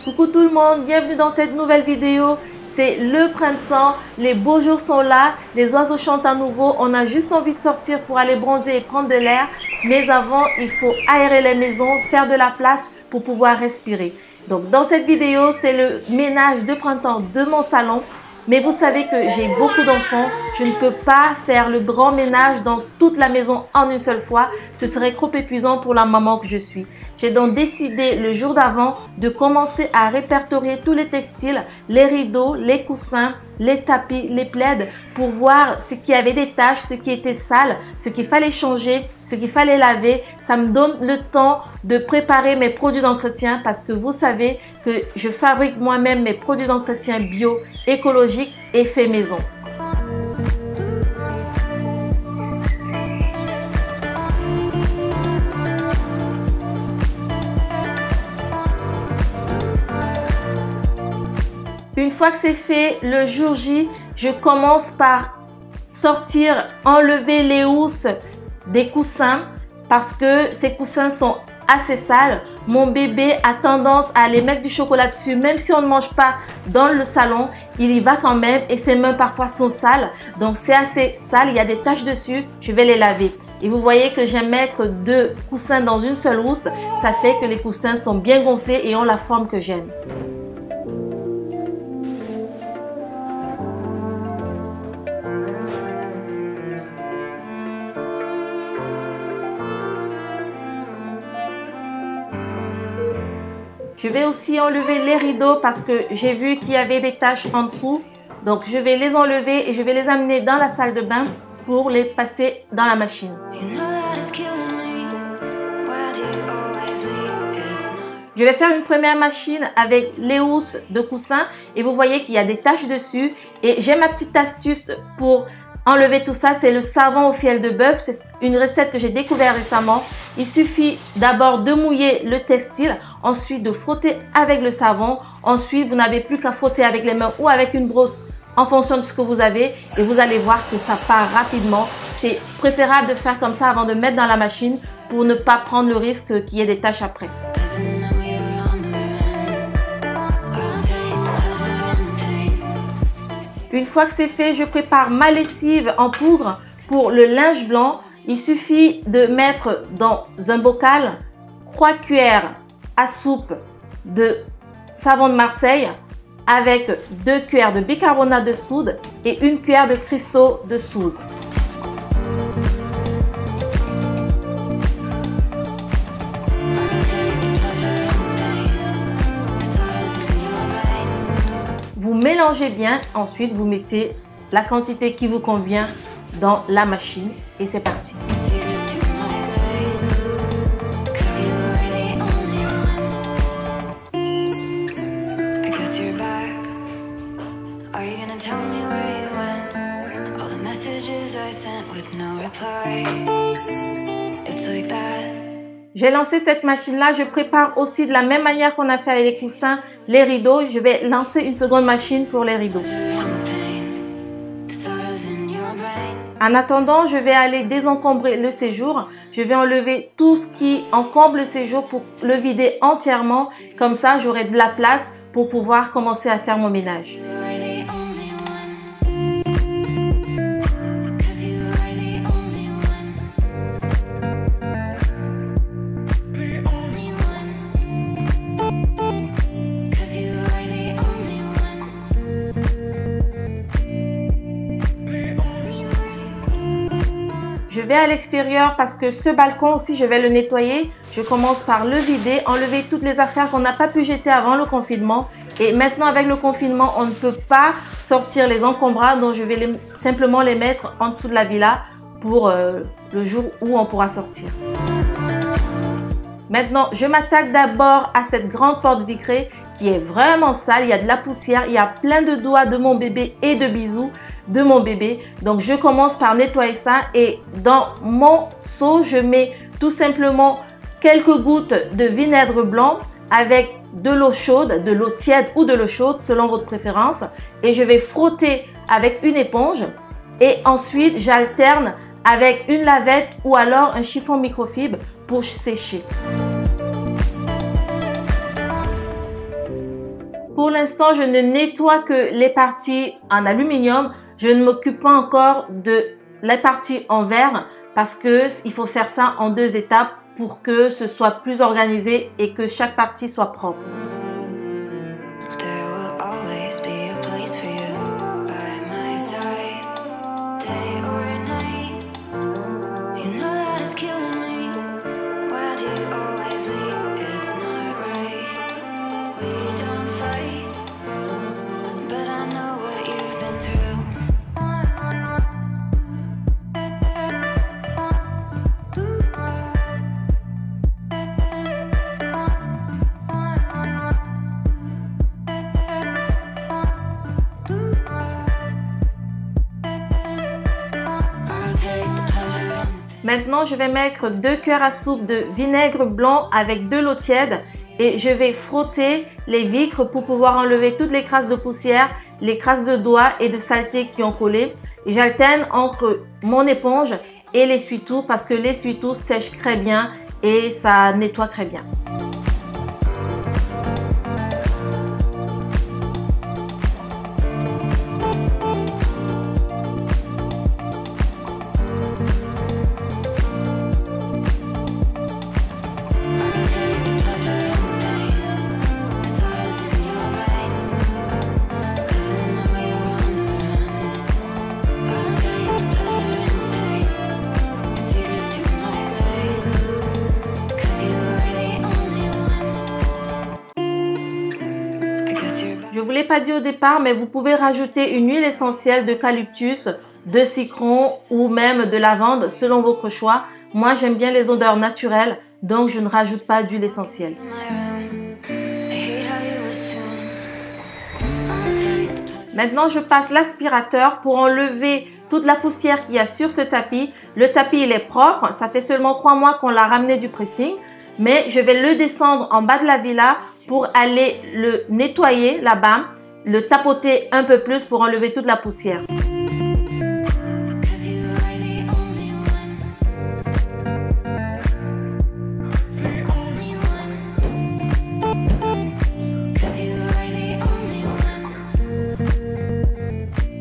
Coucou tout le monde, bienvenue dans cette nouvelle vidéo. C'est le printemps, les beaux jours sont là, les oiseaux chantent à nouveau. On a juste envie de sortir pour aller bronzer et prendre de l'air. Mais avant, il faut aérer les maisons, faire de la place pour pouvoir respirer. Donc dans cette vidéo, c'est le ménage de printemps de mon salon. Mais vous savez que j'ai beaucoup d'enfants, je ne peux pas faire le grand ménage dans toute la maison en une seule fois. Ce serait trop épuisant pour la maman que je suis. J'ai donc décidé le jour d'avant de commencer à répertorier tous les textiles, les rideaux, les coussins, les tapis, les plaids pour voir ce qui avait des taches, ce qui était sale, ce qu'il fallait changer, ce qu'il fallait laver. Ça me donne le temps de préparer mes produits d'entretien parce que vous savez que je fabrique moi-même mes produits d'entretien bio, écologiques et faits maison. Une fois que c'est fait, le jour J, je commence par sortir, enlever les housses des coussins parce que ces coussins sont assez sales. Mon bébé a tendance à aller mettre du chocolat dessus, même si on ne mange pas dans le salon, il y va quand même et ses mains parfois sont sales. Donc c'est assez sale, il y a des taches dessus, je vais les laver. Et vous voyez que j'aime mettre 2 coussins dans une seule housse, ça fait que les coussins sont bien gonflés et ont la forme que j'aime. Je vais aussi enlever les rideaux parce que j'ai vu qu'il y avait des taches en dessous. Donc, je vais les enlever et je vais les amener dans la salle de bain pour les passer dans la machine. Je vais faire une première machine avec les housses de coussin et vous voyez qu'il y a des taches dessus. Et j'ai ma petite astuce pour enlever tout ça, c'est le savon au fiel de bœuf. C'est une recette que j'ai découvert récemment. Il suffit d'abord de mouiller le textile, ensuite de frotter avec le savon. Ensuite, vous n'avez plus qu'à frotter avec les mains ou avec une brosse en fonction de ce que vous avez. Et vous allez voir que ça part rapidement. C'est préférable de faire comme ça avant de mettre dans la machine pour ne pas prendre le risque qu'il y ait des taches après. Une fois que c'est fait, je prépare ma lessive en poudre pour le linge blanc. Il suffit de mettre dans un bocal 3 cuillères à soupe de savon de Marseille avec 2 cuillères de bicarbonate de soude et 1 cuillère de cristaux de soude. Vous mélangez bien, ensuite vous mettez la quantité qui vous convient dans la machine et c'est parti. J'ai lancé cette machine-là, je prépare aussi de la même manière qu'on a fait avec les coussins, les rideaux. Je vais lancer une seconde machine pour les rideaux. En attendant, je vais aller désencombrer le séjour. Je vais enlever tout ce qui encombre le séjour pour le vider entièrement. Comme ça, j'aurai de la place pour pouvoir commencer à faire mon ménage. Je vais à l'extérieur parce que ce balcon aussi, je vais le nettoyer. Je commence par le vider, enlever toutes les affaires qu'on n'a pas pu jeter avant le confinement. Et maintenant, avec le confinement, on ne peut pas sortir les encombrants. Donc, je vais simplement les mettre en dessous de la villa pour le jour où on pourra sortir. Maintenant, je m'attaque d'abord à cette grande porte vitrée qui est vraiment sale. Il y a de la poussière, il y a plein de doigts de mon bébé et de bisous de mon bébé. Donc, je commence par nettoyer ça et dans mon seau, je mets tout simplement quelques gouttes de vinaigre blanc avec de l'eau chaude, de l'eau tiède ou de l'eau chaude selon votre préférence. Et je vais frotter avec une éponge et ensuite, j'alterne avec une lavette ou alors un chiffon microfibre pour sécher. Pour l'instant, je ne nettoie que les parties en aluminium. Je ne m'occupe pas encore de la partie en verre parce qu'il faut faire ça en 2 étapes pour que ce soit plus organisé et que chaque partie soit propre. Maintenant, je vais mettre 2 cuillères à soupe de vinaigre blanc avec de l'eau tiède et je vais frotter les vitres pour pouvoir enlever toutes les crasses de poussière, les crasses de doigts et de saleté qui ont collé. Et j'alterne entre mon éponge et l'essuie-tout parce que l'essuie-tout sèche très bien et ça nettoie très bien. Je ne vous l'ai pas dit au départ, mais vous pouvez rajouter une huile essentielle d'eucalyptus, de citron ou même de lavande selon votre choix. Moi, j'aime bien les odeurs naturelles, donc je ne rajoute pas d'huile essentielle. Maintenant, je passe l'aspirateur pour enlever toute la poussière qu'il y a sur ce tapis. Le tapis, il est propre. Ça fait seulement 3 mois qu'on l'a ramené du pressing. Mais je vais le descendre en bas de la villa pour aller le nettoyer là-bas, le tapoter un peu plus pour enlever toute la poussière.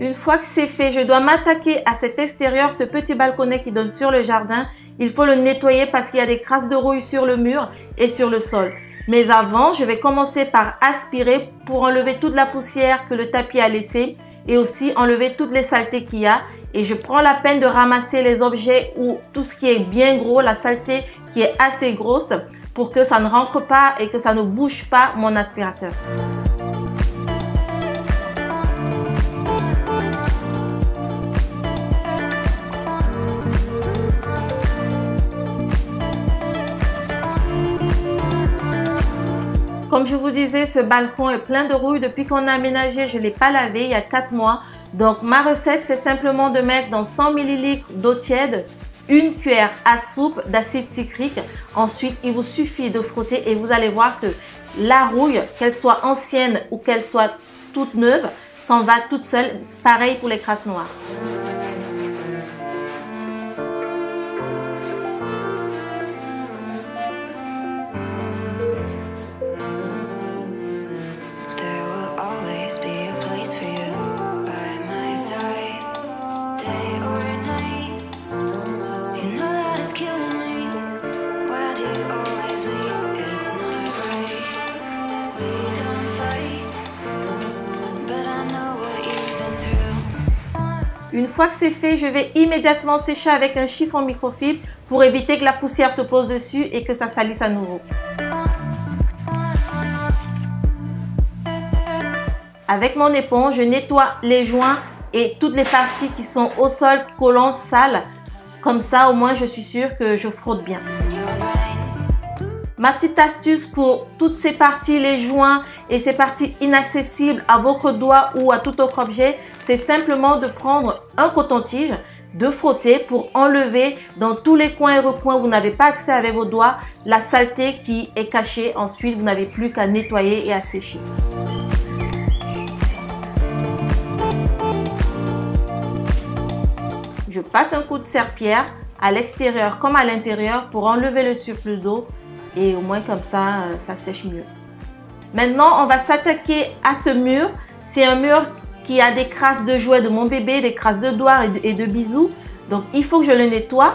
Une fois que c'est fait, je dois m'attaquer à cet extérieur, ce petit balconnet qui donne sur le jardin. Il faut le nettoyer parce qu'il y a des crasses de rouille sur le mur et sur le sol. Mais avant, je vais commencer par aspirer pour enlever toute la poussière que le tapis a laissée et aussi enlever toutes les saletés qu'il y a. Et je prends la peine de ramasser les objets ou tout ce qui est bien gros, la saleté qui est assez grosse pour que ça ne rentre pas et que ça ne bouge pas mon aspirateur. Comme je vous disais, ce balcon est plein de rouille. Depuis qu'on a aménagé, je ne l'ai pas lavé il y a 4 mois. Donc, ma recette, c'est simplement de mettre dans 100 ml d'eau tiède, 1 cuillère à soupe d'acide citrique. Ensuite, il vous suffit de frotter et vous allez voir que la rouille, qu'elle soit ancienne ou qu'elle soit toute neuve, s'en va toute seule. Pareil pour les crasses noires. Une fois que c'est fait, je vais immédiatement sécher avec un chiffon microfibre pour éviter que la poussière se pose dessus et que ça salisse à nouveau. Avec mon éponge, je nettoie les joints et toutes les parties qui sont au sol, collantes, sales. Comme ça, au moins, je suis sûre que je frotte bien. Ma petite astuce pour toutes ces parties, les joints et ces parties inaccessibles à votre doigt ou à tout autre objet, c'est simplement de prendre un coton-tige, de frotter pour enlever dans tous les coins et recoins où vous n'avez pas accès avec vos doigts la saleté qui est cachée. Ensuite, vous n'avez plus qu'à nettoyer et à sécher. Je passe un coup de serpillière à l'extérieur comme à l'intérieur pour enlever le surplus d'eau et au moins comme ça, ça sèche mieux. Maintenant, on va s'attaquer à ce mur. C'est un mur qui a des crasses de jouets de mon bébé, des crasses de doigts et de bisous. Donc, il faut que je le nettoie.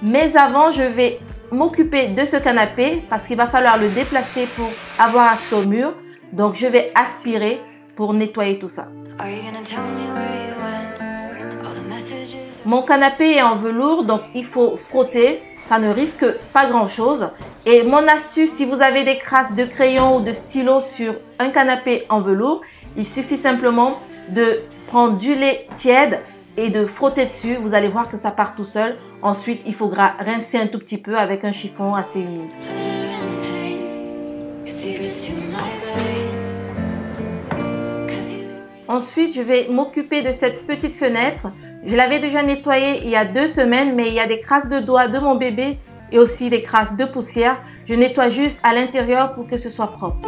Mais avant, je vais m'occuper de ce canapé parce qu'il va falloir le déplacer pour avoir accès au mur. Donc, je vais aspirer pour nettoyer tout ça. Mon canapé est en velours, donc il faut frotter. Ça ne risque pas grand-chose. Et mon astuce, si vous avez des crasses de crayon ou de stylo sur un canapé en velours, il suffit simplement de prendre du lait tiède et de frotter dessus. Vous allez voir que ça part tout seul. Ensuite, il faudra rincer un tout petit peu avec un chiffon assez humide. Ensuite, je vais m'occuper de cette petite fenêtre. Je l'avais déjà nettoyée il y a 2 semaines, mais il y a des crasses de doigts de mon bébé et aussi des crasses de poussière. Je nettoie juste à l'intérieur pour que ce soit propre.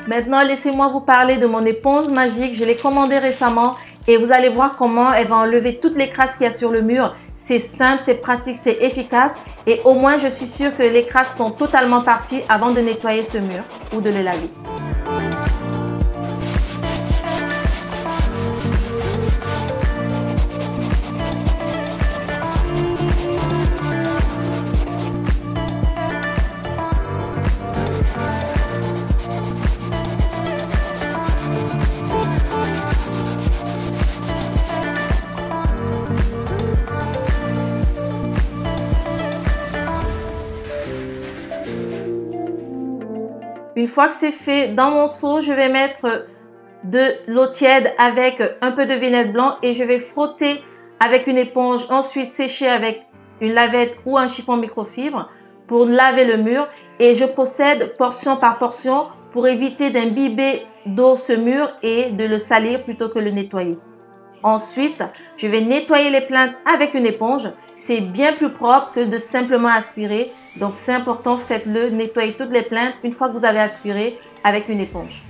Maintenant, laissez-moi vous parler de mon éponge magique. Je l'ai commandée récemment et vous allez voir comment elle va enlever toutes les crasses qu'il y a sur le mur. C'est simple, c'est pratique, c'est efficace et au moins je suis sûre que les crasses sont totalement parties avant de nettoyer ce mur ou de le laver. Une fois que c'est fait, dans mon seau, je vais mettre de l'eau tiède avec un peu de vinaigre blanc et je vais frotter avec une éponge, ensuite sécher avec une lavette ou un chiffon microfibre pour laver le mur et je procède portion par portion pour éviter d'imbiber d'eau ce mur et de le salir plutôt que le nettoyer. Ensuite, je vais nettoyer les plaintes avec une éponge. C'est bien plus propre que de simplement aspirer. Donc, c'est important, faites-le. Nettoyez toutes les plaintes une fois que vous avez aspiré avec une éponge.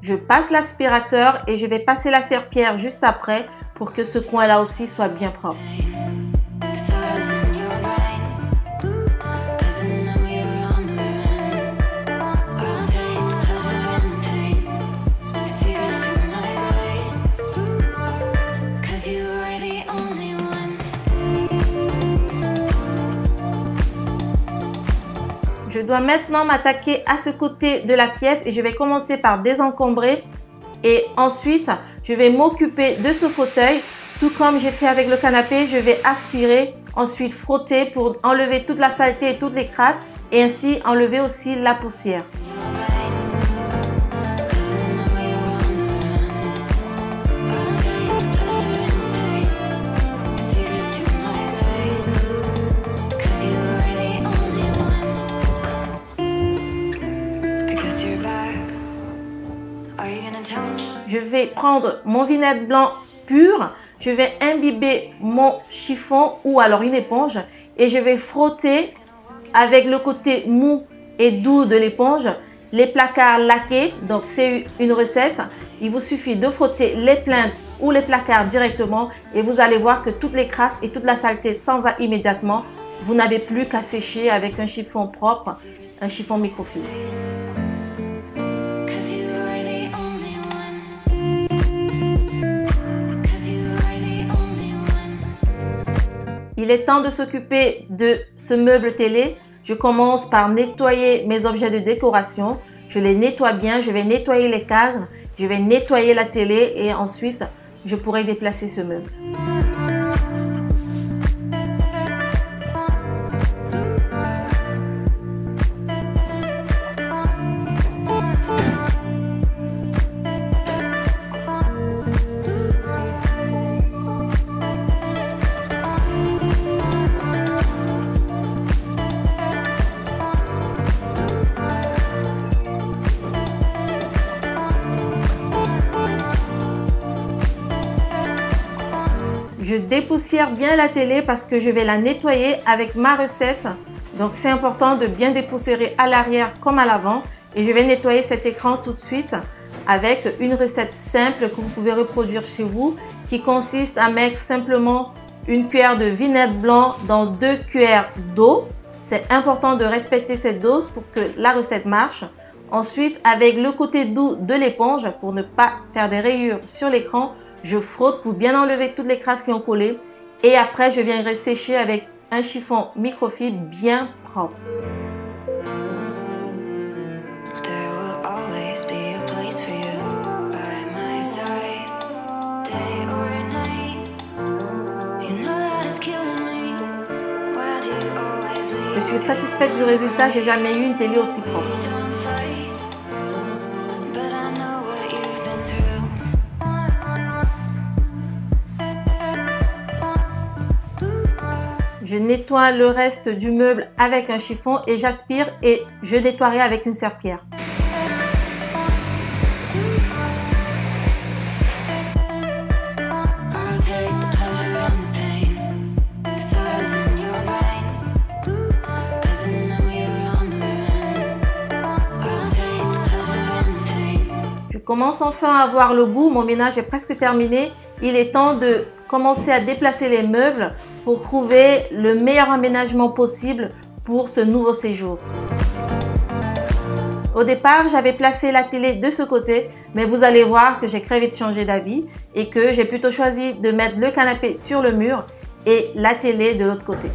Je passe l'aspirateur et je vais passer la serpillière juste après pour que ce coin-là aussi soit bien propre. Je dois maintenant m'attaquer à ce côté de la pièce et je vais commencer par désencombrer et ensuite je vais m'occuper de ce fauteuil. Tout comme j'ai fait avec le canapé, je vais aspirer, ensuite frotter pour enlever toute la saleté et toutes les crasses et ainsi enlever aussi la poussière. Je vais prendre mon vinaigre blanc pur, je vais imbiber mon chiffon ou alors une éponge et je vais frotter avec le côté mou et doux de l'éponge les placards laqués. Donc c'est une recette, il vous suffit de frotter les plaintes ou les placards directement et vous allez voir que toutes les crasses et toute la saleté s'en va immédiatement. Vous n'avez plus qu'à sécher avec un chiffon propre, un chiffon microfibre. Il est temps de s'occuper de ce meuble télé. Je commence par nettoyer mes objets de décoration. Je les nettoie bien. Je vais nettoyer les cadres. Je vais nettoyer la télé et ensuite, je pourrai déplacer ce meuble. dépoussière bien la télé parce que je vais la nettoyer avec ma recette. Donc c'est important de bien dépoussiérer à l'arrière comme à l'avant. Et je vais nettoyer cet écran tout de suite avec une recette simple que vous pouvez reproduire chez vous, qui consiste à mettre simplement une cuillère de vinaigre blanc dans 2 cuillères d'eau. C'est important de respecter cette dose pour que la recette marche. Ensuite, avec le côté doux de l'éponge, pour ne pas faire des rayures sur l'écran, je frotte pour bien enlever toutes les crasses qui ont collé. Et après, je viendrai sécher avec un chiffon microfibre bien propre. Je suis satisfaite du résultat, j'ai jamais eu une télé aussi propre. Je nettoie le reste du meuble avec un chiffon et j'aspire et je nettoierai avec une serpillière. Je commence enfin à voir le bout, mon ménage est presque terminé. Il est temps de commencer à déplacer les meubles pour trouver le meilleur aménagement possible pour ce nouveau séjour. Au départ, j'avais placé la télé de ce côté, mais vous allez voir que j'ai très vite changé d'avis et que j'ai plutôt choisi de mettre le canapé sur le mur et la télé de l'autre côté.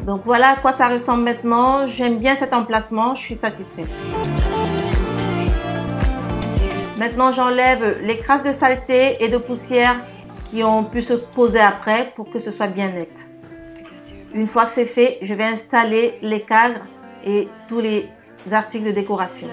Donc voilà à quoi ça ressemble maintenant. J'aime bien cet emplacement, je suis satisfaite. Maintenant, j'enlève les crasses de saleté et de poussière qui ont pu se poser après pour que ce soit bien net. Une fois que c'est fait, je vais installer les cadres et tous les articles de décoration.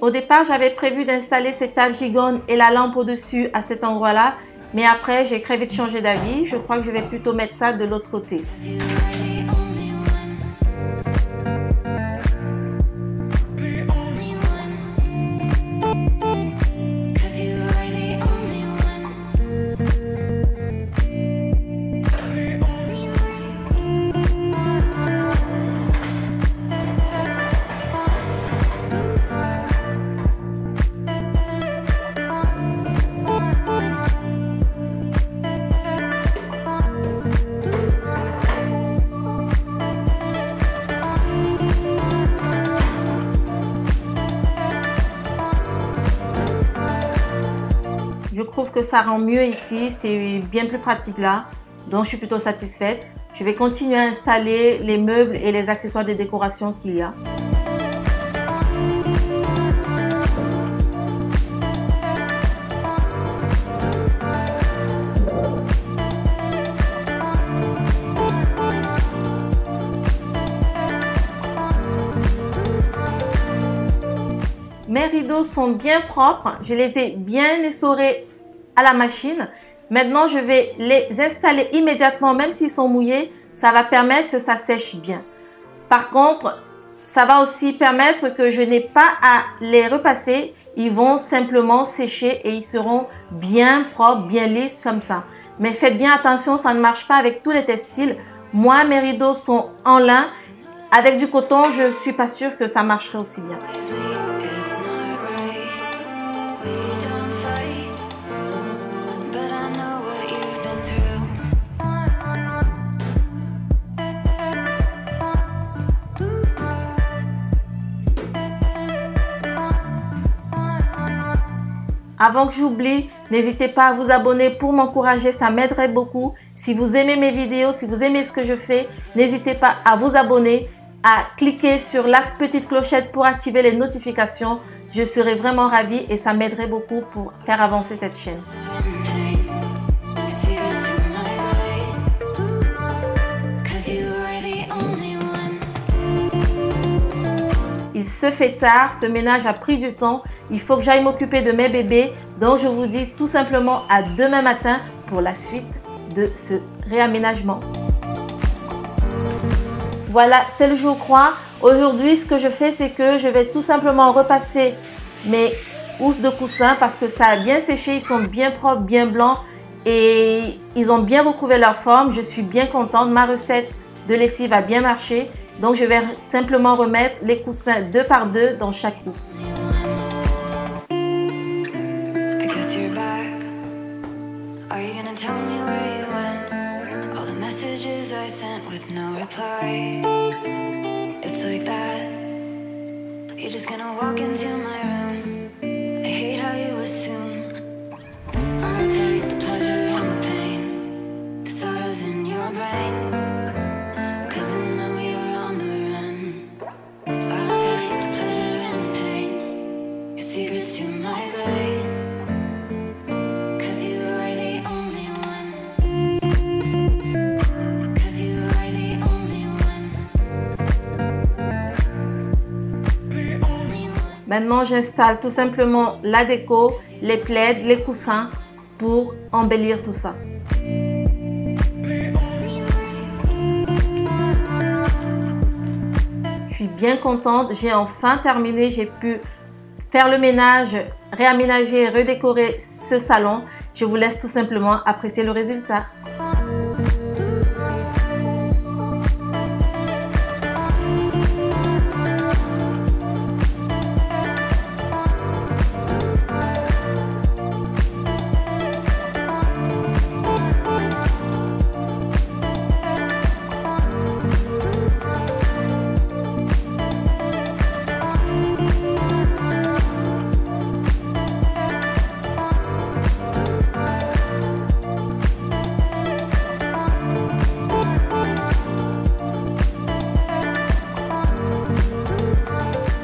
Au départ, j'avais prévu d'installer cette table gigone et la lampe au-dessus à cet endroit-là. Mais après, j'ai très vite changé d'avis. Je crois que je vais plutôt mettre ça de l'autre côté. Je trouve que ça rend mieux ici, c'est bien plus pratique là, donc je suis plutôt satisfaite. Je vais continuer à installer les meubles et les accessoires de décoration qu'il y a. Mes rideaux sont bien propres, je les ai bien essorés à la machine. Maintenant, je vais les installer immédiatement, même s'ils sont mouillés, ça va permettre que ça sèche bien. Par contre, ça va aussi permettre que je n'ai pas à les repasser, ils vont simplement sécher et ils seront bien propres, bien lisses comme ça. Mais faites bien attention, ça ne marche pas avec tous les textiles. Moi, mes rideaux sont en lin. Avec du coton, je ne suis pas sûre que ça marcherait aussi bien. Avant que j'oublie, n'hésitez pas à vous abonner pour m'encourager, ça m'aiderait beaucoup. Si vous aimez mes vidéos, si vous aimez ce que je fais, n'hésitez pas à vous abonner, à cliquer sur la petite clochette pour activer les notifications. Je serai vraiment ravie et ça m'aiderait beaucoup pour faire avancer cette chaîne. Cause you are the only one. il se fait tard, ce ménage a pris du temps, il faut que j'aille m'occuper de mes bébés. Donc je vous dis tout simplement à demain matin pour la suite de ce réaménagement. Voilà, c'est le jour croix. Aujourd'hui, ce que je fais, c'est que je vais tout simplement repasser mes housses de coussin parce que ça a bien séché, ils sont bien propres, bien blancs et ils ont bien retrouvé leur forme. Je suis bien contente, ma recette de lessive a bien marché. Donc, je vais simplement remettre les coussins 2 par 2 dans chaque housse. Maintenant, j'installe tout simplement la déco, les plaids, les coussins pour embellir tout ça. Je suis bien contente, j'ai enfin terminé, j'ai pu faire le ménage, réaménager et redécorer ce salon. Je vous laisse tout simplement apprécier le résultat.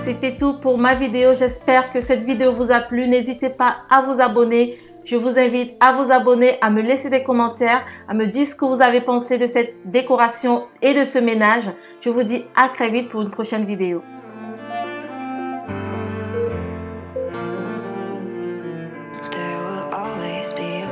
C'était tout pour ma vidéo. J'espère que cette vidéo vous a plu. N'hésitez pas à vous abonner. Je vous invite à vous abonner, à me laisser des commentaires, à me dire ce que vous avez pensé de cette décoration et de ce ménage. Je vous dis à très vite pour une prochaine vidéo. There will always be